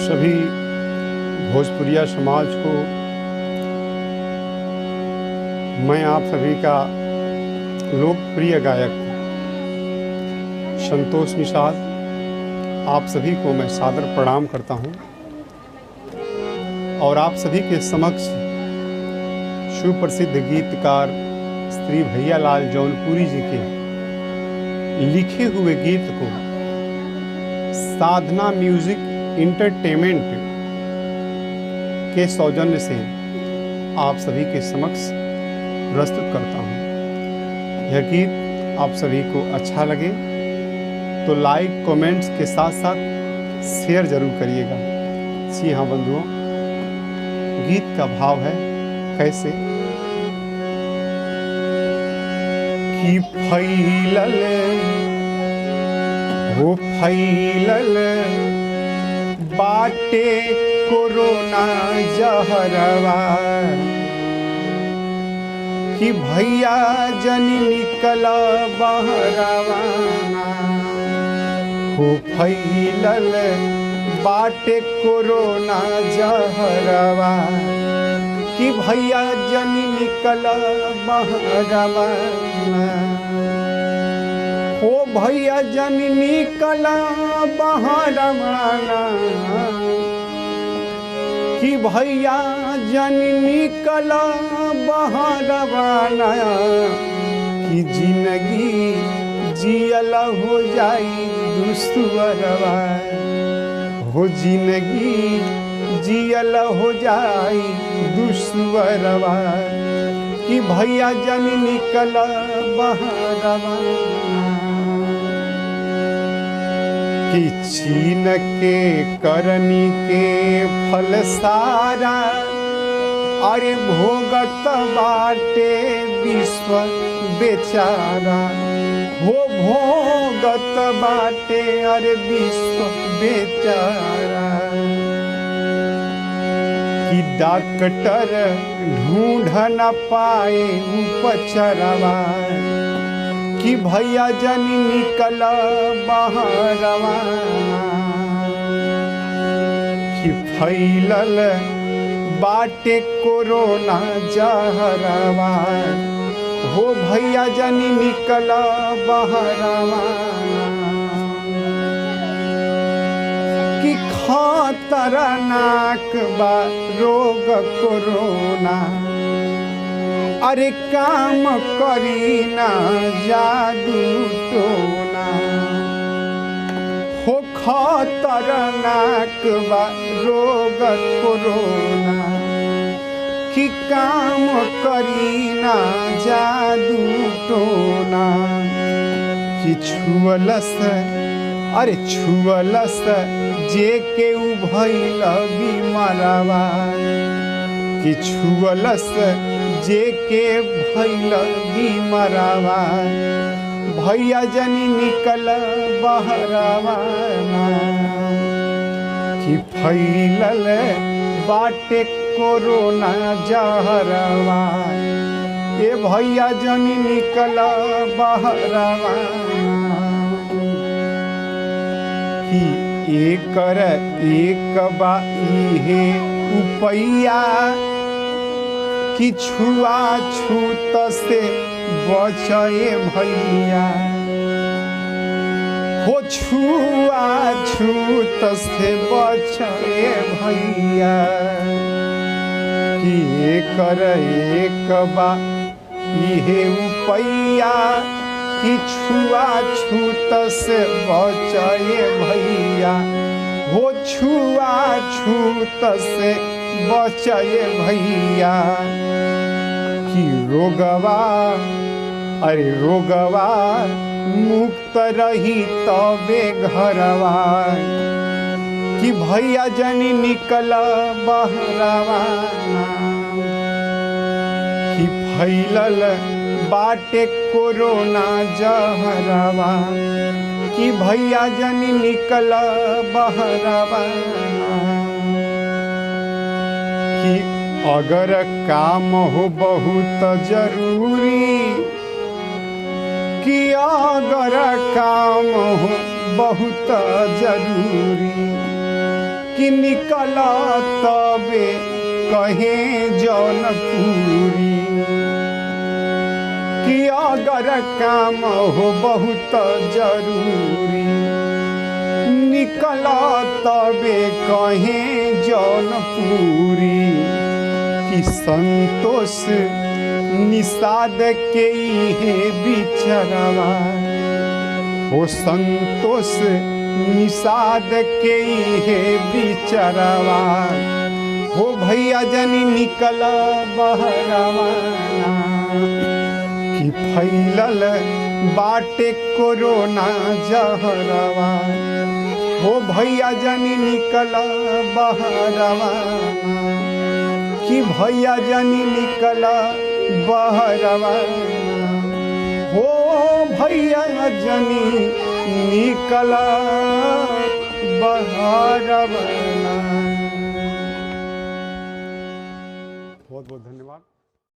सभी भोजपुरिया समाज को मैं आप सभी का लोकप्रिय गायक संतोष निषाद आप सभी को मैं सादर प्रणाम करता हूं और आप सभी के समक्ष सुप्रसिद्ध गीतकार श्री भैयालाल जौनपुरी जी के लिखे हुए गीत को साधना म्यूजिक इंटरटेनमेंट के सौजन्य से आप सभी के समक्ष प्रस्तुत करता हूं। यह गीत आप सभी को अच्छा लगे तो लाइक कमेंट्स के साथ साथ शेयर जरूर करिएगा। जी हाँ बंधुओं, गीत का भाव है कैसे कि फैलल बाटे कोरोना जहरवा कि भैया जनी निकल बहरवा हो फैलल बाटे कोरोना जहरवा कि भैया जनी निकल बहरवा हो भैया जनी निकल बहरवा कि भैया जनी निकल बहरवा कि जिंदगी जियल हो जाई दुश्वरवा हो जिंदगी जियल हो जाई दुश्वरवा कि भैया जनी निकल बहरवा कि चीन के करनी के फल सारा अरे भोगत बाटे विश्व बेचारा हो भोगत बाटे अरे विश्व बेचारा कि डॉक्टर ढूंढ न पाए उपचरवा कि भैया जनी निकल बहरवा कि फैलल बाटे कोरोना जहरवा हो भैया जनी निकल बहरवा कि खतरनाक बा रोग कोरोना अरे काम करी ना जादू टोना हो खतरनाक बा रोग कोरोना कि काम करी ना जादू टोना कि छुअलस अरे छुअलस जे के भइल बीमारवा कि छुअलस जे के भइल बीमारवा भैया जनी निकल बहरवा कि फैलल बाटे कोरोना जहरवा ए भैया जनी निकल बहरवा कि एकर एक बा इहे उपैया कि छुआछूत से बचे भैया हो छुआछूत से बचे भैया कि एकर एक बा इहे उपैया कि छुआछूत से बचे भैया हो छुआछूत से बचे भैया कि रोगवा अरे रोगवा मुक्त रही तबे घरवा कि भैया जनी निकल बहरवा कि फैलल बाटे कोरोना जहरवा कि भैया जनी निकल बहरवा कि अगर काम हो बहुत जरूरी कि अगर काम हो बहुत जरूरी कि निकला तबे कहे जौनपुरी कि अगर काम हो बहुत जरूरी निकला तबे कहे जौनपुरी कि संतोष निषाद के हे बिचरवा हो संतोष निषाद के हे बिचरवा हो भैया जनी निकल बहरवाना कि फैलल बाटे कोरोना जहरवा हो भैया जनी निकल बहरवाना कि भैया जनी निकल बहरवाना हो भैया जनी निकल बहरवाना। बहुत बहुत धन्यवाद।